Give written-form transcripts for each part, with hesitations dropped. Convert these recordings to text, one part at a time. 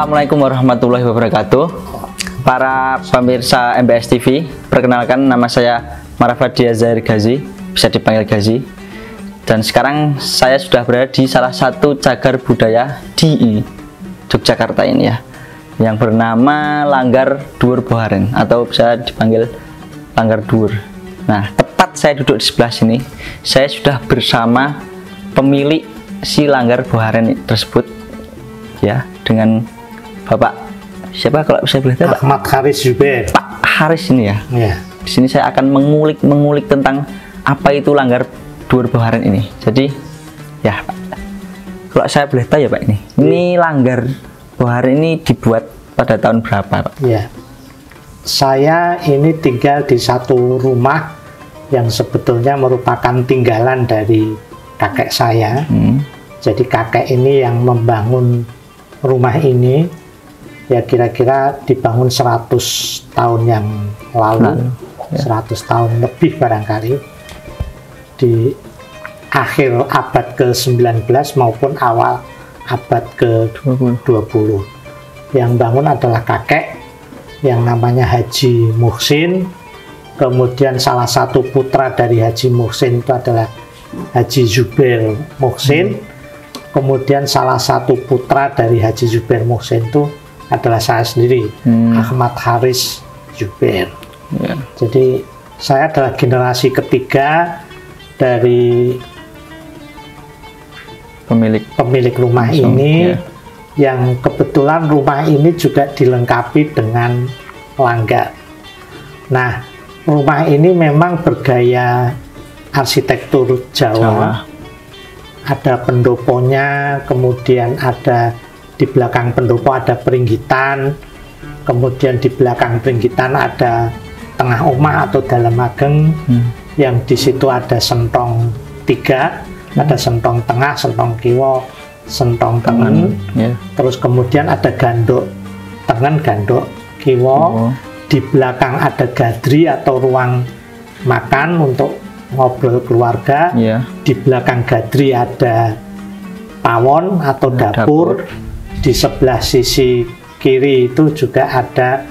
Assalamualaikum warahmatullahi wabarakatuh. Para pemirsa MBS TV, perkenalkan nama saya Marafadia Zahir Ghazi, bisa dipanggil Ghazi. Dan sekarang saya sudah berada di salah satu cagar budaya di Yogyakarta ini ya, yang bernama Langgar Dhuwur Boharen atau bisa dipanggil Langgar Dhuwur. Nah, tepat saya duduk di sebelah sini, saya sudah bersama pemilik si Langgar Boharen tersebut ya, dengan Bapak siapa kalau saya boleh tahu? Ahmad Haris Zubair. Pak Haris ini ya. Ya. Di sini saya akan mengulik tentang apa itu Langgar Dhuwur Boharen ini. Jadi ya Pak, kalau saya boleh tahu ya Pak, ini Langgar Boharen ini dibuat pada tahun berapa Pak? Ya. Saya ini tinggal di satu rumah yang sebetulnya merupakan tinggalan dari kakek saya. Jadi kakek ini yang membangun rumah ini ya, kira-kira dibangun 100 tahun yang lalu, ya. 100 tahun lebih barangkali, di akhir abad ke-19 maupun awal abad ke-20. Yang bangun adalah kakek yang namanya Haji Muhsin. Kemudian salah satu putra dari Haji Muhsin itu adalah Haji Zubair Muhsin. Kemudian salah satu putra dari Haji Zubair Muhsin itu adalah saya sendiri, Ahmad Haris Zubair. Ya. Jadi saya adalah generasi ketiga dari pemilik rumah ini, ya. Yang kebetulan rumah ini juga dilengkapi dengan langgar. Nah, rumah ini memang bergaya arsitektur Jawa. Ada pendoponya, kemudian ada di belakang pendopo ada peringgitan, kemudian di belakang peringgitan ada tengah omah atau dalam ageng, yang di situ ada sentong 3, ada sentong tengah, sentong kiwa, sentong tengen, terus kemudian ada gandok tengen, gandok kiwa, di belakang ada gadri atau ruang makan untuk ngobrol keluarga, di belakang gadri ada pawon atau dapur. Di sebelah sisi kiri itu juga ada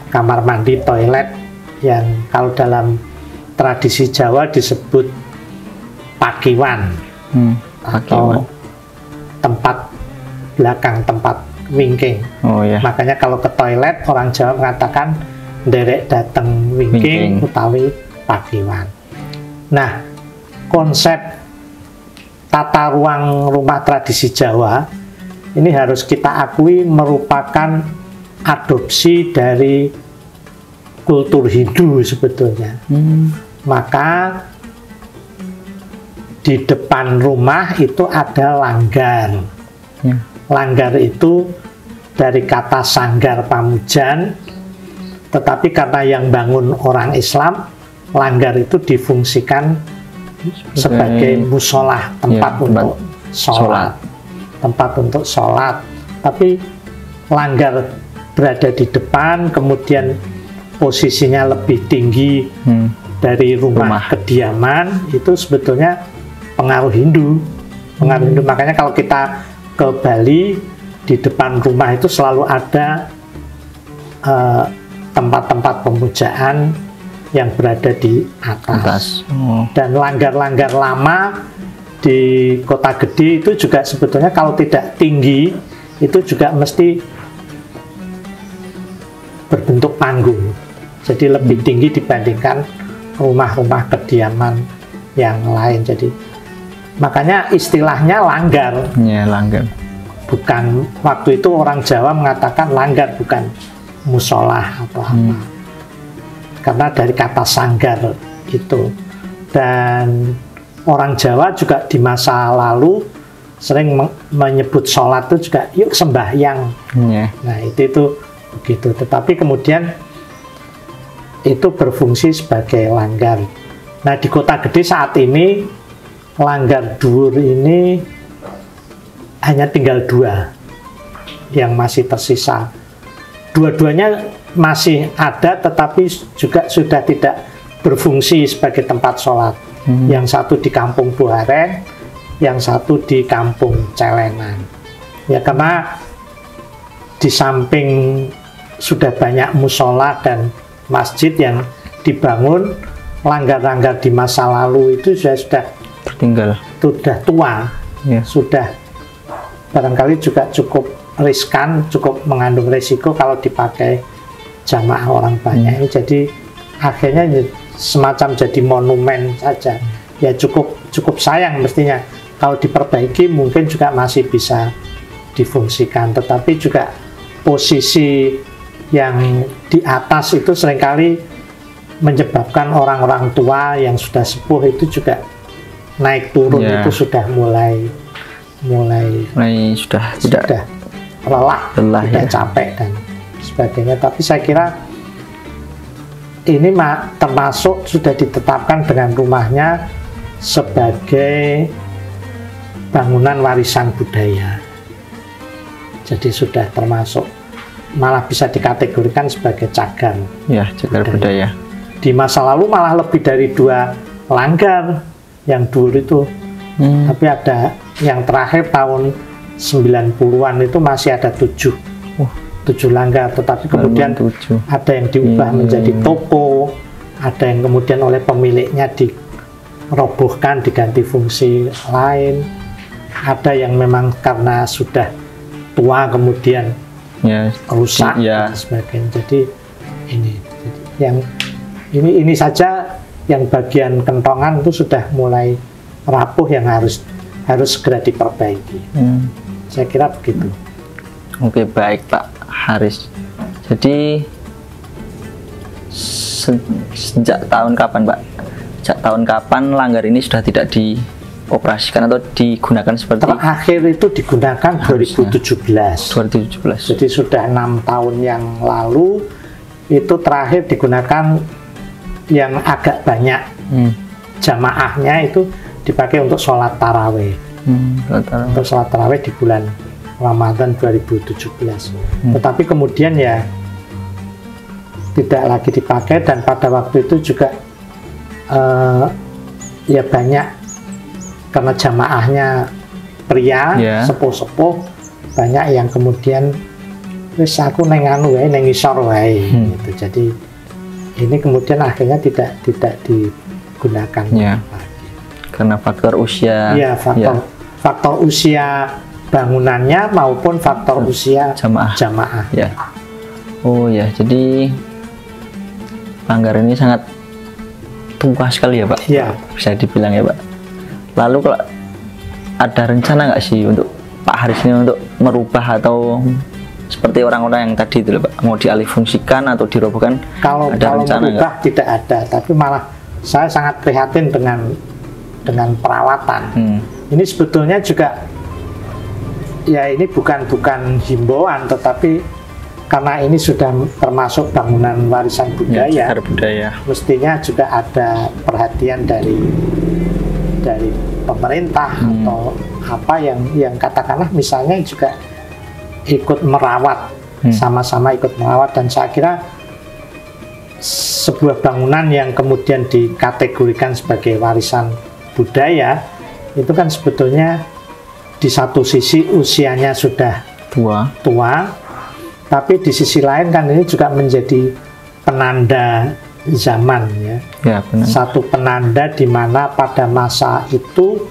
kamar mandi, toilet, yang kalau dalam tradisi Jawa disebut pakiwan, atau tempat belakang, tempat wingking. Makanya kalau ke toilet orang Jawa mengatakan nderek dateng wingking utawi pakiwan. Nah, konsep tata ruang rumah tradisi Jawa ini harus kita akui merupakan adopsi dari kultur Hindu sebetulnya. Maka di depan rumah itu ada langgar. Langgar itu dari kata sanggar pamujan, tetapi karena yang bangun orang Islam, langgar itu difungsikan sebagai musolah, tempat untuk sholat. Tempat untuk sholat, tapi langgar berada di depan, kemudian posisinya lebih tinggi dari rumah kediaman, itu sebetulnya pengaruh Hindu. Makanya kalau kita ke Bali, di depan rumah itu selalu ada tempat-tempat pemujaan yang berada di atas. Dan langgar-langgar lama di Kota Gede itu juga sebetulnya kalau tidak tinggi itu juga mesti berbentuk panggung, jadi lebih tinggi dibandingkan rumah-rumah kediaman yang lain. Jadi makanya istilahnya langgar. Langgar. Bukan, waktu itu orang Jawa mengatakan langgar, bukan musolah atau apa, karena dari kata sanggar itu. Dan orang Jawa juga di masa lalu sering menyebut sholat itu juga yuk sembahyang. Nah itu begitu. Tetapi kemudian itu berfungsi sebagai langgar. Nah di Kota Gede saat ini Langgar Dhuwur ini hanya tinggal 2 yang masih tersisa. Dua-duanya masih ada, tetapi juga sudah tidak berfungsi sebagai tempat sholat. Yang satu di Kampung Boharen, yang satu di Kampung Celengan. Ya karena di samping sudah banyak musola dan masjid yang dibangun, langgar-langgar di masa lalu itu sudah tertinggal, sudah tua, sudah barangkali juga cukup riskan, cukup mengandung risiko kalau dipakai jamaah orang banyak. Jadi akhirnya semacam jadi monumen saja. Ya cukup sayang mestinya. Kalau diperbaiki mungkin juga masih bisa difungsikan, tetapi juga posisi yang di atas itu seringkali menyebabkan orang-orang tua yang sudah sepuh itu juga naik turun itu sudah mulai sudah lelah sudah capek dan sebagainya. Tapi saya kira ini termasuk sudah ditetapkan dengan rumahnya sebagai bangunan warisan budaya. Jadi sudah termasuk, malah bisa dikategorikan sebagai cagar. Ya, cagar budaya. Di masa lalu malah lebih dari 2 langgar yang dulu itu. Tapi ada yang terakhir tahun 90-an itu masih ada 7 langgar, tetapi kemudian ada yang diubah menjadi toko, ada yang kemudian oleh pemiliknya dirobohkan, diganti fungsi lain, ada yang memang karena sudah tua kemudian rusak dan sebagainya. Jadi ini saja yang bagian kentongan itu sudah mulai rapuh yang harus segera diperbaiki. Saya kira begitu. Oke, baik Pak Haris. Jadi sejak tahun kapan Pak? Sejak tahun kapan langgar ini sudah tidak dioperasikan atau digunakan seperti? Terakhir itu digunakan 2017. Jadi sudah 6 tahun yang lalu itu terakhir digunakan, yang agak banyak jamaahnya itu dipakai untuk sholat taraweh. Untuk sholat taraweh di bulan Ramadan 2017. Tetapi kemudian ya tidak lagi dipakai, dan pada waktu itu juga ya banyak, karena jamaahnya pria sepuh-sepuh, banyak yang kemudian wis aku neng anu wae, neng isor wae gitu. Jadi ini kemudian akhirnya tidak digunakan lagi karena faktor usia. Faktor usia bangunannya maupun faktor usia jamaah. Oh ya, jadi langgar ini sangat tua sekali ya Pak. Bisa dibilang ya Pak. Lalu kalau ada rencana nggak sih untuk Pak Haris ini untuk merubah atau seperti orang-orang yang tadi itu Pak, mau dialihfungsikan atau dirobohkan? Kalau merubah tidak ada, tapi malah saya sangat prihatin dengan perawatan. Ini sebetulnya juga ya ini bukan himbauan, tetapi karena ini sudah termasuk bangunan warisan budaya, mestinya juga ada perhatian dari pemerintah atau apa yang katakanlah misalnya juga ikut merawat, sama-sama ikut merawat. Dan saya kira sebuah bangunan yang kemudian dikategorikan sebagai warisan budaya itu kan sebetulnya di satu sisi usianya sudah tua, tapi di sisi lain kan ini juga menjadi penanda zaman satu penanda di mana pada masa itu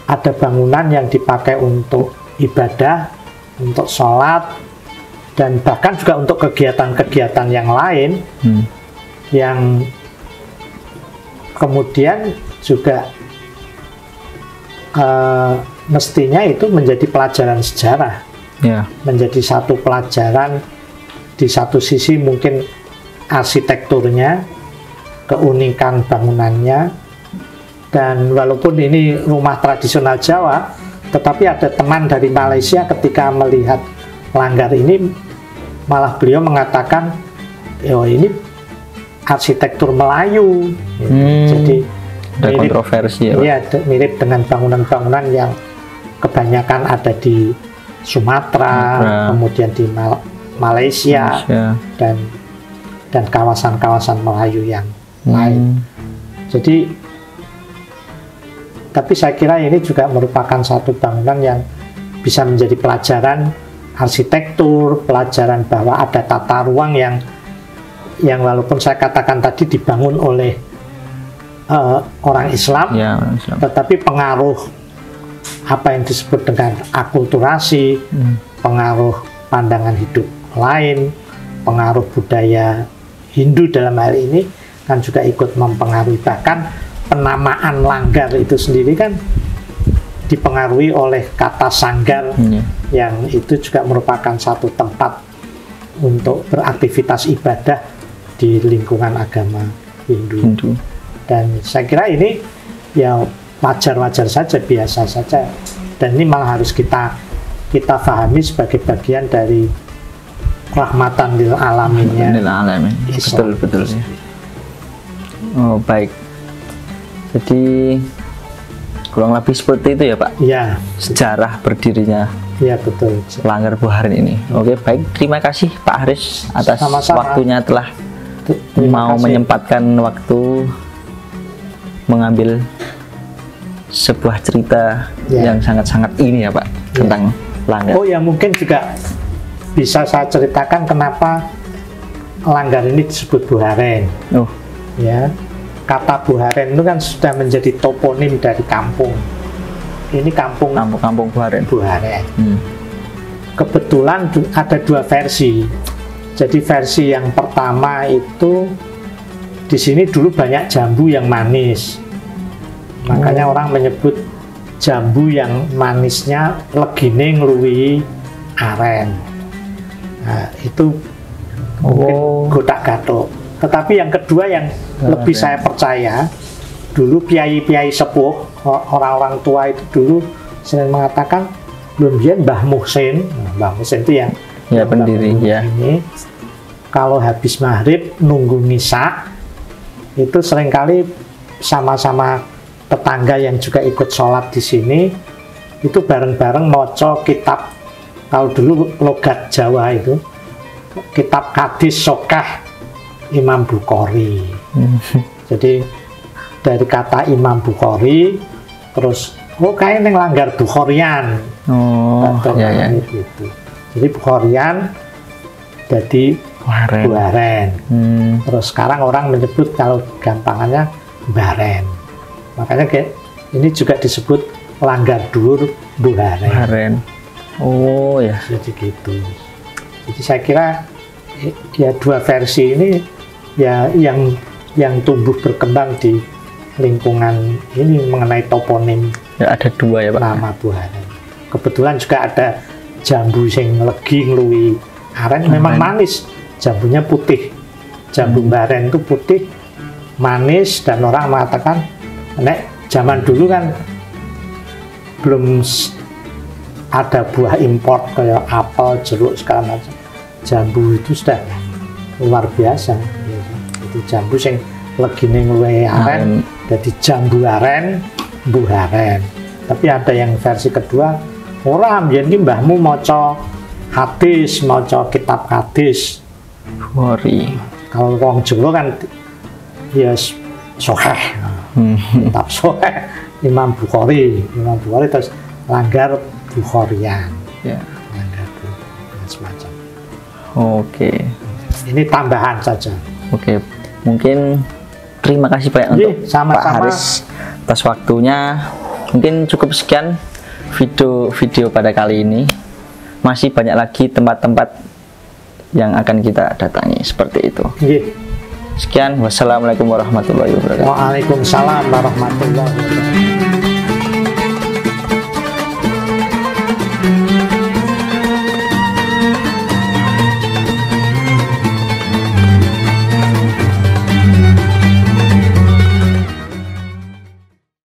ada bangunan yang dipakai untuk ibadah, untuk sholat, dan bahkan juga untuk kegiatan-kegiatan yang lain yang kemudian juga mestinya itu menjadi pelajaran sejarah, menjadi satu pelajaran. Di satu sisi mungkin arsitekturnya, keunikan bangunannya, dan walaupun ini rumah tradisional Jawa, tetapi ada teman dari Malaysia ketika melihat langgar ini, malah beliau mengatakan, oh ini arsitektur Melayu. Jadi mirip, kontroversi mirip dengan bangunan-bangunan yang kebanyakan ada di Sumatera, kemudian di Malaysia. Dan kawasan-kawasan Melayu yang lain. Jadi, tapi saya kira ini juga merupakan satu bangunan yang bisa menjadi pelajaran arsitektur, pelajaran bahwa ada tata ruang yang walaupun saya katakan tadi dibangun oleh orang Islam, ya, tetapi pengaruh apa yang disebut dengan akulturasi, pengaruh pandangan hidup lain, pengaruh budaya Hindu dalam hal ini kan juga ikut mempengaruhi. Bahkan penamaan Langgar itu sendiri kan dipengaruhi oleh kata sanggar, yang itu juga merupakan satu tempat untuk beraktivitas ibadah di lingkungan agama Hindu. Dan saya kira ini ya wajar-wajar saja, biasa saja, dan ini malah harus kita pahami sebagai bagian dari rahmatan lil alaminnya. Betul. Oh, baik. Jadi kurang lebih seperti itu ya Pak? Iya. Sejarah berdirinya. Iya, betul. Langgar Buaran ini. Oke, baik. Terima kasih Pak Haris atas waktunya, telah mau menyempatkan waktu mengambil sebuah cerita yang sangat-sangat ini ya Pak, tentang Langgar. Oh ya, mungkin juga bisa saya ceritakan kenapa Langgar ini disebut Buharen. Oh. Ya. Kata Buharen itu kan sudah menjadi toponim dari kampung. Ini kampung Buharen. Kebetulan ada dua versi. Jadi versi yang pertama itu di sini dulu banyak jambu yang manis. Makanya orang menyebut jambu yang manisnya legine ngluwihi aren. Nah, itu mungkin Godak-Gathuk. Tetapi yang kedua yang lebih saya percaya, dulu kiai-kiai sepuh, orang-orang tua itu dulu sering mengatakan, belum dia Mbah Muhsin itu yang pendiri ya. Ini kalau habis maghrib nunggu misa itu seringkali sama-sama tetangga yang juga ikut sholat di sini itu bareng-bareng moco kitab, kalau dulu logat Jawa itu kitab Hadis Sokah Imam Bukhari. Jadi dari kata Imam Bukhari terus kayaknya Langgar Bukharian. Gitu. Jadi Bukharian jadi Buharen. Terus sekarang orang menyebut kalau gampangannya Baren. Makanya kayak ini juga disebut Langgar Dur Buharen. Oh ya. Jadi gitu. Jadi saya kira ya dua versi ini ya yang tumbuh berkembang di lingkungan ini mengenai toponim. Ya, ada dua ya Pak. Nama Buharen. Kebetulan juga ada jambu sing legi ngluwihi aren, memang manis. Jambunya putih. Jambu Baren itu putih, manis, dan orang mengatakan zaman dulu kan belum ada buah impor kayak apel, jeruk segala macam. Jambu itu sudah luar biasa. Itu jambu sing legine ngluwihi aren, jadi jambu aren Buharen. Tapi ada yang versi kedua, orang mbiyen ki mbahmu maca hadis, maca kitab hadis. Kalau wong Jawa kan ya Sahih. Kitab Sahih Imam Bukhari terus Langgar Bukharian. Ya. Langgar semacam. Oke. Ini tambahan saja. Oke, mungkin terima kasih banyak untuk Pak Haris atas waktunya. Mungkin cukup sekian video pada kali ini. Masih banyak lagi tempat-tempat yang akan kita datangi seperti itu. Sekian, wassalamualaikum warahmatullahi wabarakatuh. Waalaikumsalam warahmatullahi wabarakatuh.